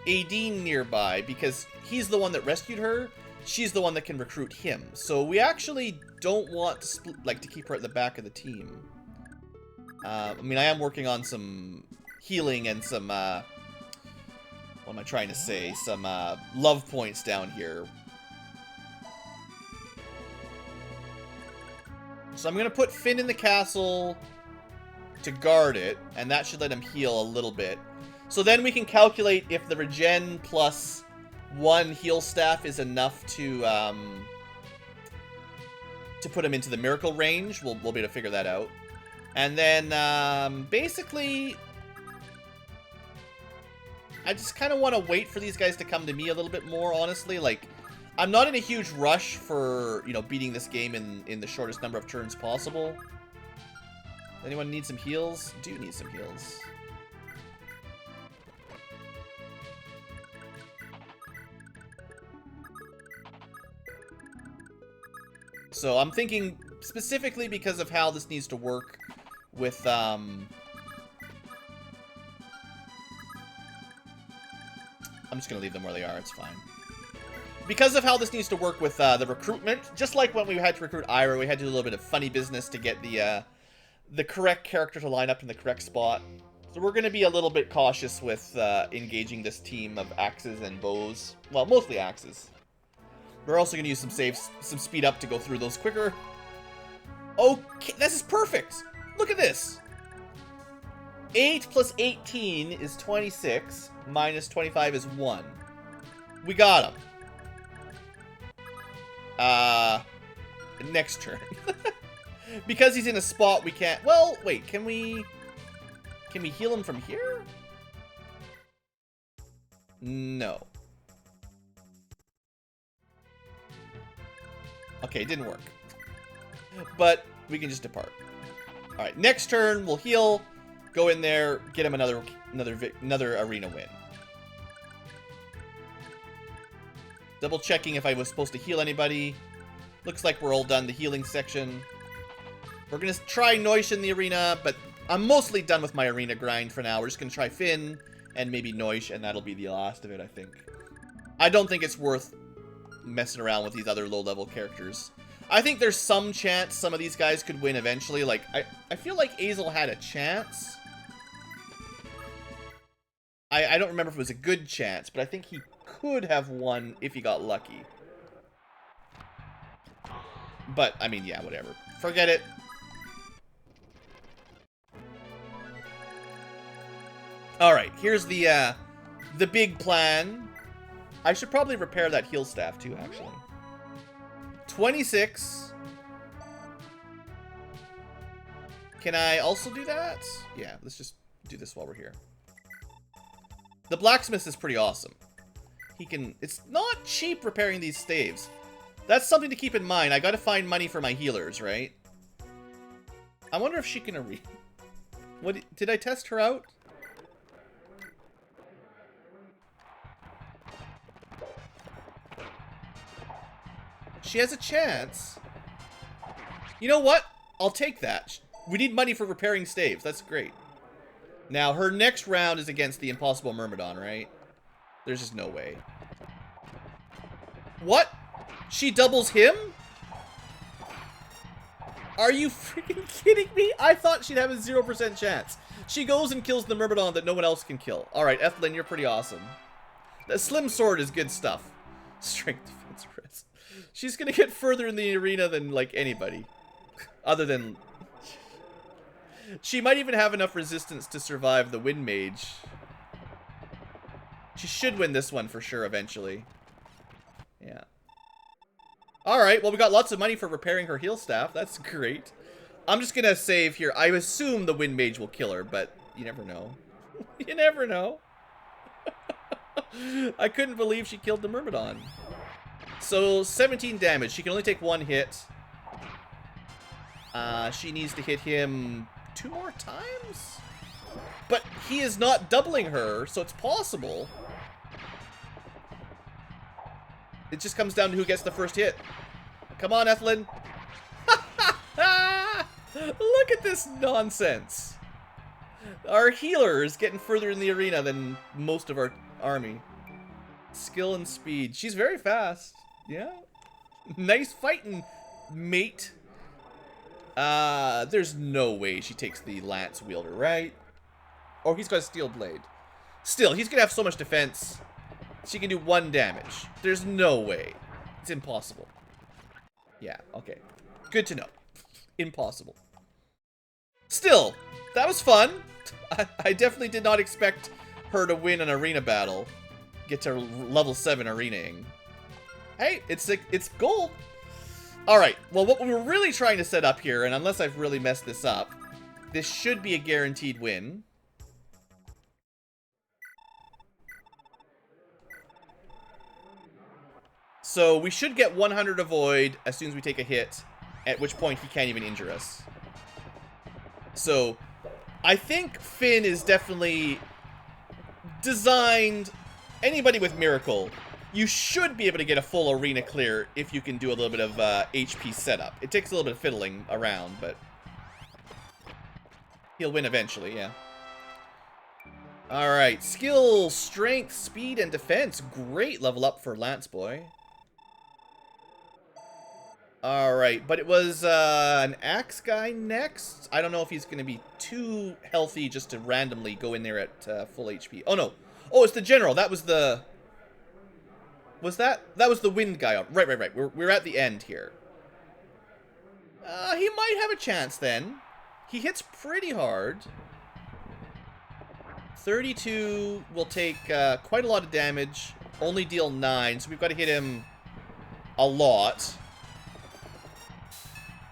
Aideen nearby because he's the one that rescued her. She's the one that can recruit him. So we actually don't want to keep her at the back of the team. I mean, I am working on some healing and some, what am I trying to say? Some love points down here. So I'm going to put Finn in the castle to guard it, and that should let him heal a little bit. So then we can calculate if the regen plus 1 heal staff is enough to put him into the miracle range. We'll be able to figure that out. And then, basically, I just kind of want to wait for these guys to come to me a little bit more, honestly. Like, I'm not in a huge rush for, you know, beating this game in the shortest number of turns possible. Anyone need some heals? Do need some heals. So I'm thinking specifically because of how this needs to work with, I'm just going to leave them where they are, it's fine. Because of how this needs to work with the recruitment, just like when we had to recruit Ira, we had to do a little bit of funny business to get the correct character to line up in the correct spot. So we're going to be a little bit cautious with engaging this team of axes and bows. Well, mostly axes. We're also going to use some speed up to go through those quicker. Okay, this is perfect. Look at this. 8 plus 18 is 26. Minus 25 is 1. We got him. Next turn. Because he's in a spot we can't... Well, wait, can we heal him from here? No. Okay, it didn't work. But we can just depart. Alright, next turn, we'll heal, go in there, get him another arena win. Double checking if I was supposed to heal anybody. Looks like we're all done the healing section. We're going to try Noish in the arena, but I'm mostly done with my arena grind for now. We're just going to try Finn and maybe Noish, and that'll be the last of it, I think. I don't think it's worth messing around with these other low-level characters. I think there's some chance some of these guys could win eventually. Like, I feel like Azel had a chance. I don't remember if it was a good chance, but I think he could have won if he got lucky. But, I mean, yeah, whatever. Forget it. Alright, here's the big plan. I should probably repair that heal staff too, actually. 26. Can I also do that? Yeah, let's just do this while we're here. The blacksmith is pretty awesome. He can... It's not cheap repairing these staves. That's something to keep in mind. I gotta find money for my healers, right? I wonder if she can... What... Did I test her out? She has a chance. You know what? I'll take that. We need money for repairing staves. That's great. Now, her next round is against the Impossible Myrmidon, right? There's just no way. What? She doubles him? Are you freaking kidding me? I thought she'd have a 0% chance. She goes and kills the Myrmidon that no one else can kill. Alright, Ethelyn, you're pretty awesome. The Slim Sword is good stuff. Strength, defense, rest. She's gonna get further in the arena than, like, anybody. Other than... She might even have enough resistance to survive the Wind Mage. She should win this one for sure eventually. Yeah. Alright, well we got lots of money for repairing her heal staff. That's great. I'm just gonna save here. I assume the Wind Mage will kill her, but you never know. You never know. I couldn't believe she killed the Myrmidon. So, 17 damage. She can only take 1 hit. She needs to hit him 2 more times? But he is not doubling her, so it's possible. It just comes down to who gets the first hit. Come on, Ethelyn. Look at this nonsense. Our healer is getting further in the arena than most of our army. Skill and speed. She's very fast. Yeah. Nice fighting, mate. There's no way she takes the lance wielder, right? Oh, he's got a steel blade. Still, he's gonna have so much defense. She can do 1 damage. There's no way. It's impossible. Yeah, okay. Good to know. Impossible. Still, that was fun. I definitely did not expect her to win an arena battle. Get to level 7 arenaing. Hey, it's gold. Alright, well what we were really trying to set up here, and unless I've really messed this up, this should be a guaranteed win. So we should get 100 avoid as soon as we take a hit, at which point he can't even injure us. So I think Finn is definitely designed. Anybody with Miracle, you should be able to get a full arena clear if you can do a little bit of HP setup. It takes a little bit of fiddling around, but he'll win eventually, yeah. Alright, skill, strength, speed, and defense. Great level up for Lance Boy. Alright, but it was an axe guy next. I don't know if he's going to be too healthy just to randomly go in there at full HP. Oh, no. Oh, it's the general. That was the... Was that? That was the wind guy. Right. We're at the end here. He might have a chance then. He hits pretty hard. 32 will take quite a lot of damage. Only deal 9, so we've got to hit him a lot.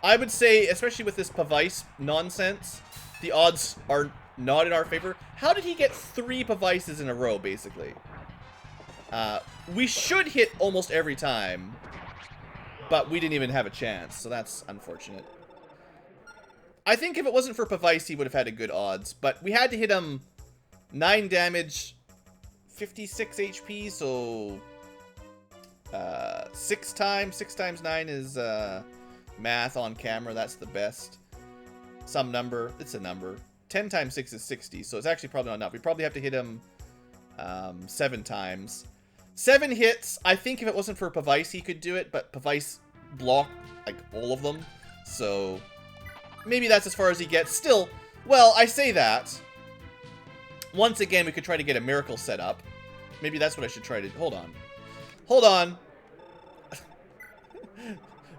I would say, especially with this Pavice nonsense, the odds are not in our favor. How did he get 3 Pavices in a row, basically? We should hit almost every time, but we didn't even have a chance, so that's unfortunate. I think if it wasn't for Pavice, he would have had a good odds, but we had to hit him 9 damage, 56 HP, so 6 times. 6 times 9 is math on camera. That's the best. Some number. It's a number. 10 times 6 is 60, so it's actually probably not enough. We probably have to hit him 7 times. 7 hits. I think if it wasn't for Pavice, he could do it, but Pavice blocked, like, all of them. So, maybe that's as far as he gets. Still, well, I say that. Once again, we could try to get a miracle set up. Maybe that's what I should try to... Hold on. Hold on.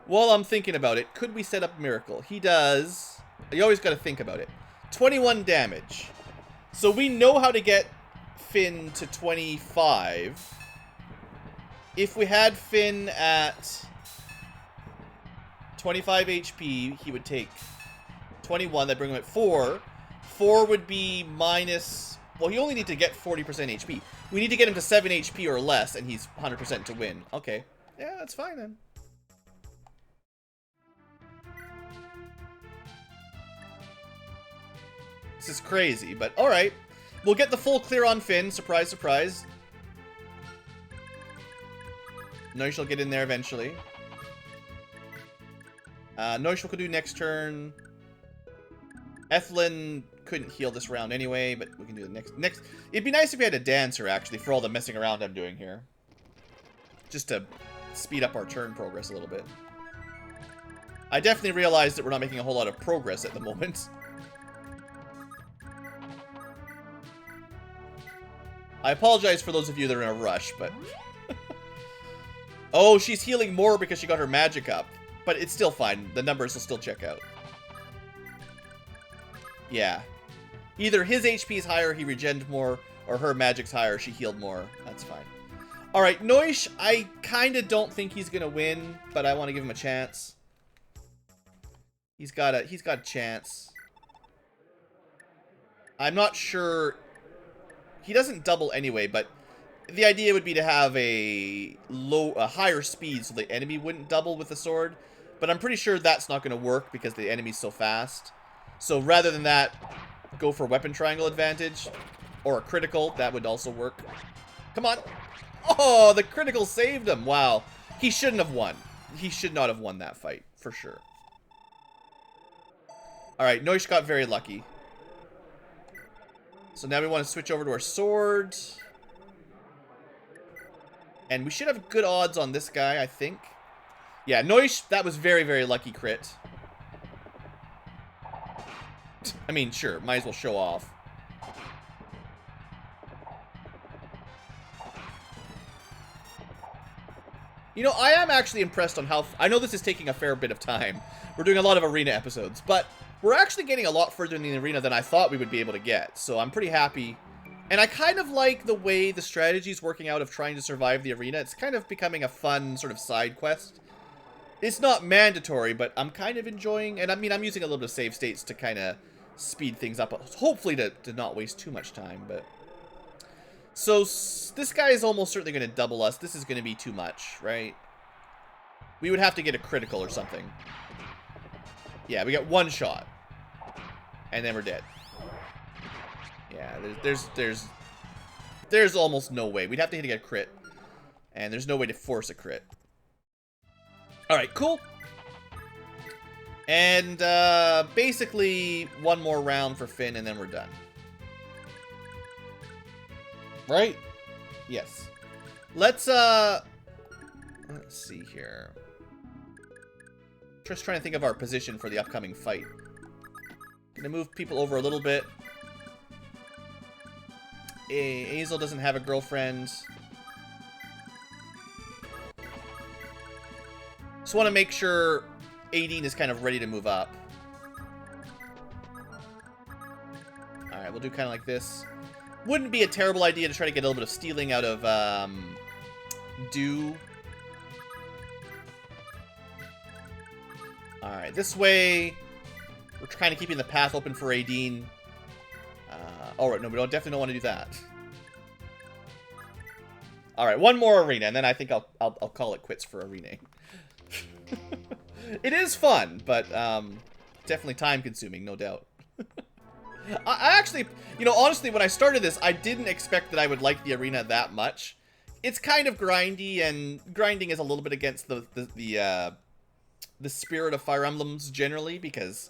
While I'm thinking about it, could we set up miracle? He does... You always got to think about it. 21 damage. So we know how to get Finn to 25. If we had Finn at 25 HP, he would take 21. That'd bring him at 4. 4 would be minus... Well, he only needs to get 40% HP. We need to get him to 7 HP or less, and he's 100% to win. Okay. Yeah, that's fine then. This is crazy, but alright. We'll get the full clear on Finn. Surprise, surprise. Noish will get in there eventually. Noish will do next turn. Ethelyn couldn't heal this round anyway, but we can do the next. It'd be nice if we had a dancer, actually, for all the messing around I'm doing here. Just to speed up our turn progress a little bit. I definitely realized that we're not making a whole lot of progress at the moment. I apologize for those of you that are in a rush, but... Oh, she's healing more because she got her magic up. But it's still fine. The numbers will still check out. Yeah. Either his HP is higher, he regened more, Or her magic's higher, she healed more. That's fine. Alright, Noish, I kind of don't think he's going to win, but I want to give him a chance. He's got a chance. I'm not sure. He doesn't double anyway, but the idea would be to have a higher speed so the enemy wouldn't double with the sword. But I'm pretty sure that's not going to work because the enemy's so fast. So rather than that, go for weapon triangle advantage. Or a critical, that would also work. Come on. Oh, the critical saved him. Wow. He shouldn't have won. He should not have won that fight, for sure. Alright, Noish got very lucky. So now we want to switch over to our sword. And we should have good odds on this guy, I think. Yeah, Noish, that was very, very lucky crit. I mean, sure, might as well show off. You know, I am actually impressed on how... I know this is taking a fair bit of time. We're doing a lot of arena episodes, but we're actually getting a lot further in the arena than I thought we would be able to get. So I'm pretty happy. And I kind of like the way the strategy is working out of trying to survive the arena. It's kind of becoming a fun sort of side quest. It's not mandatory, but I'm kind of enjoying... And I mean, I'm using a little bit of save states to kind of speed things up. Hopefully to not waste too much time, but... So, this guy is almost certainly going to double us. This is going to be too much, right? We would have to get a critical or something. Yeah, we got one shot. And then we're dead. Yeah, there's almost no way. We'd have to hit a crit. And there's no way to force a crit. Alright, cool. And, basically, one more round for Finn, and then we're done. Right? Yes. Let's see here. Just trying to think of our position for the upcoming fight. Gonna move people over a little bit. Azel doesn't have a girlfriend. Just want to make sure Aideen is kind of ready to move up. Alright, we'll do kind of like this. Wouldn't be a terrible idea to try to get a little bit of stealing out of Dew. Alright, this way we're kind of keeping the path open for Aideen. Alright, no, we definitely don't want to do that. Alright, one more arena, and then I think I'll call it quits for arena. It is fun, but definitely time-consuming, no doubt. I actually, you know, honestly, when I started this, I didn't expect that I would like the arena that much. It's kind of grindy, and grinding is a little bit against the spirit of Fire Emblems generally, because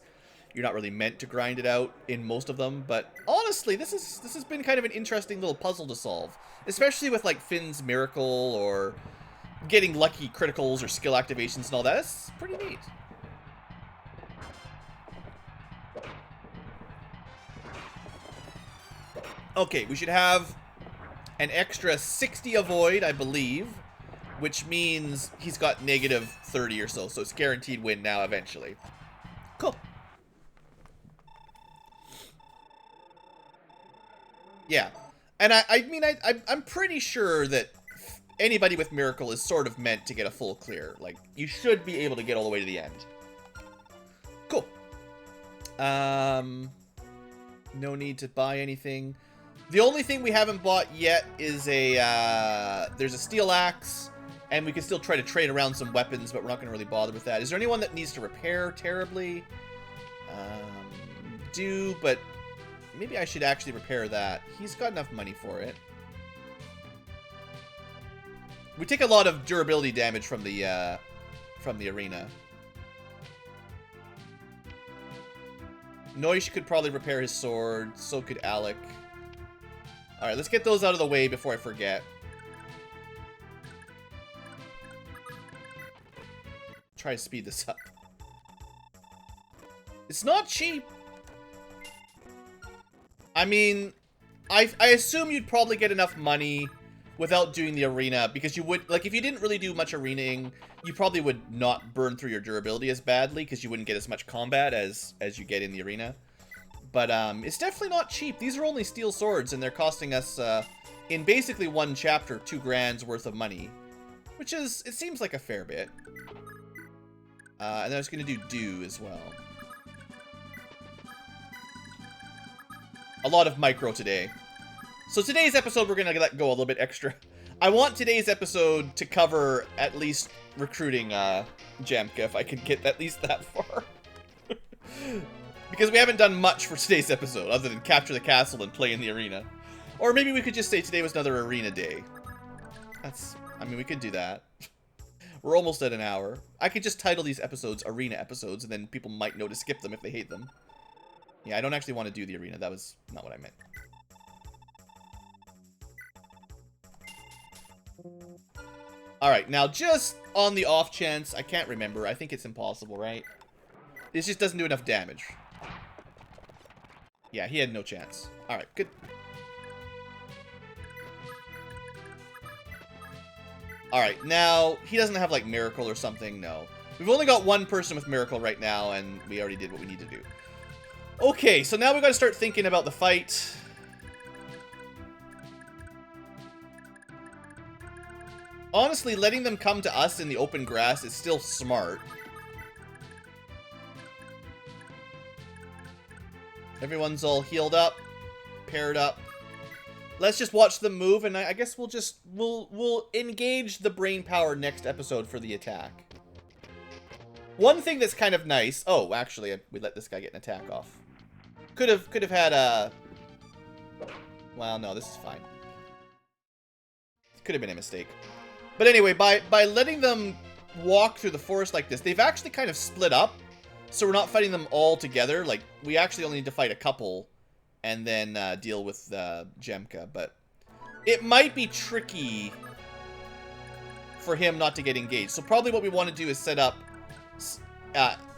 you're not really meant to grind it out in most of them. But honestly, this has been kind of an interesting little puzzle to solve, especially with like Finn's Miracle or getting lucky criticals or skill activations and all that. It's pretty neat. Okay, we should have an extra 60 avoid, I believe, which means he's got negative 30 or so, so it's guaranteed win now eventually. Cool. Yeah, and I mean, I'm pretty sure that anybody with Miracle is sort of meant to get a full clear. Like, you should be able to get all the way to the end. Cool. No need to buy anything. The only thing we haven't bought yet is there's a steel axe, and we can still try to trade around some weapons, but we're not going to really bother with that. Is there anyone that needs to repair terribly? But maybe I should actually repair that. He's got enough money for it. We take a lot of durability damage from the arena. Noish could probably repair his sword. So could Alec. Alright, let's get those out of the way before I forget. Try to speed this up. It's not cheap. I mean, I assume you'd probably get enough money without doing the arena, because you would, like, if you didn't really do much arenaing, you probably would not burn through your durability as badly, because you wouldn't get as much combat as you get in the arena. But it's definitely not cheap. These are only steel swords, and they're costing us, in basically one chapter, 2 grand's worth of money. Which is, it seems like a fair bit. And then I was going to do dew as well. A lot of micro today. So today's episode, we're going to let go a little bit extra. I want today's episode to cover at least recruiting Jamka, if I can get at least that far. Because we haven't done much for today's episode, other than capture the castle and play in the arena. Or maybe we could just say today was another arena day. I mean, we could do that. We're almost at an hour. I could just title these episodes arena episodes, and then people might know to skip them if they hate them. Yeah, I don't actually want to do the arena. That was not what I meant. Alright, now just on the off chance, I can't remember. I think it's impossible, right? This just doesn't do enough damage. Yeah, he had no chance. Alright, good. Alright, now, he doesn't have, like, Miracle or something, no. We've only got one person with Miracle right now, and we already did what we need to do. Okay, so now we've got to start thinking about the fight. Honestly, letting them come to us in the open grass is still smart. Everyone's all healed up, paired up. Let's just watch them move, and I guess we'll engage the brain power next episode for the attack. One thing that's kind of nice. Oh, actually, we let this guy get an attack off. Could have had a. Well, no, this is fine. Could have been a mistake. But anyway, by letting them walk through the forest like this, they've actually kind of split up. So we're not fighting them all together. Like, we actually only need to fight a couple and then deal with Jemka. But it might be tricky for him not to get engaged. So probably what we want to do is set up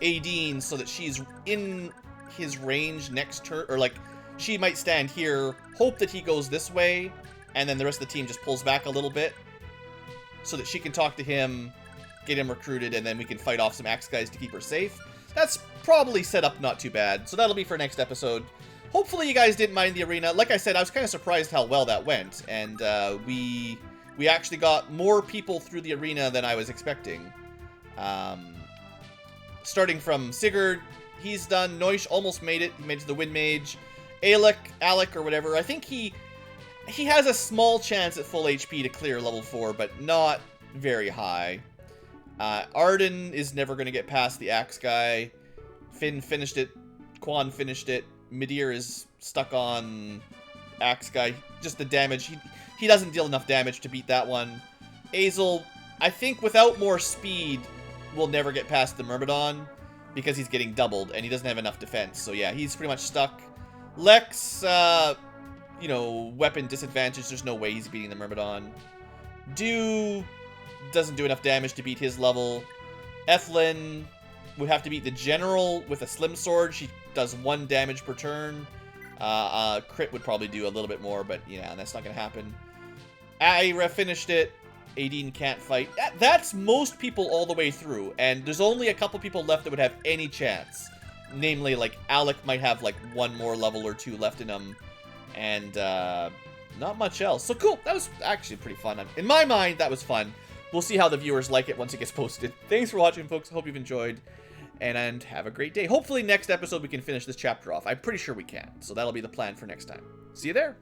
Aideen so that she's in his range next turn. Or, like, she might stand here, hope that he goes this way, and then the rest of the team just pulls back a little bit. So that she can talk to him, get him recruited, and then we can fight off some axe guys to keep her safe. That's probably set up not too bad. So that'll be for next episode. Hopefully you guys didn't mind the arena. Like I said, I was kind of surprised how well that went. And we actually got more people through the arena than I was expecting. Starting from Sigurd, he's done. Noish almost made it. He made it to the Wind Mage. Alec, or whatever. I think he has a small chance at full HP to clear level 4, but not very high. Arden is never going to get past the axe guy. Finn finished it. Quan finished it. Midir is stuck on axe guy. Just the damage. He doesn't deal enough damage to beat that one. Azel, I think without more speed, will never get past the Myrmidon because he's getting doubled and he doesn't have enough defense. So yeah, he's pretty much stuck. Lex, you know, weapon disadvantage. There's no way he's beating the Myrmidon. Dew doesn't do enough damage to beat his level. Ethlyn would have to beat the General with a Slim Sword. She does 1 damage per turn. Crit would probably do a little bit more, but yeah, that's not going to happen. Aira finished it. Aideen can't fight. That's most people all the way through, and there's only a couple people left that would have any chance. Namely, like, Alec might have, like, 1 more level or 2 left in him, and not much else. So cool, that was actually pretty fun. In my mind, that was fun. We'll see how the viewers like it once it gets posted. Thanks for watching, folks. Hope you've enjoyed, and have a great day. Hopefully next episode we can finish this chapter off. I'm pretty sure we can, so that'll be the plan for next time. See you there.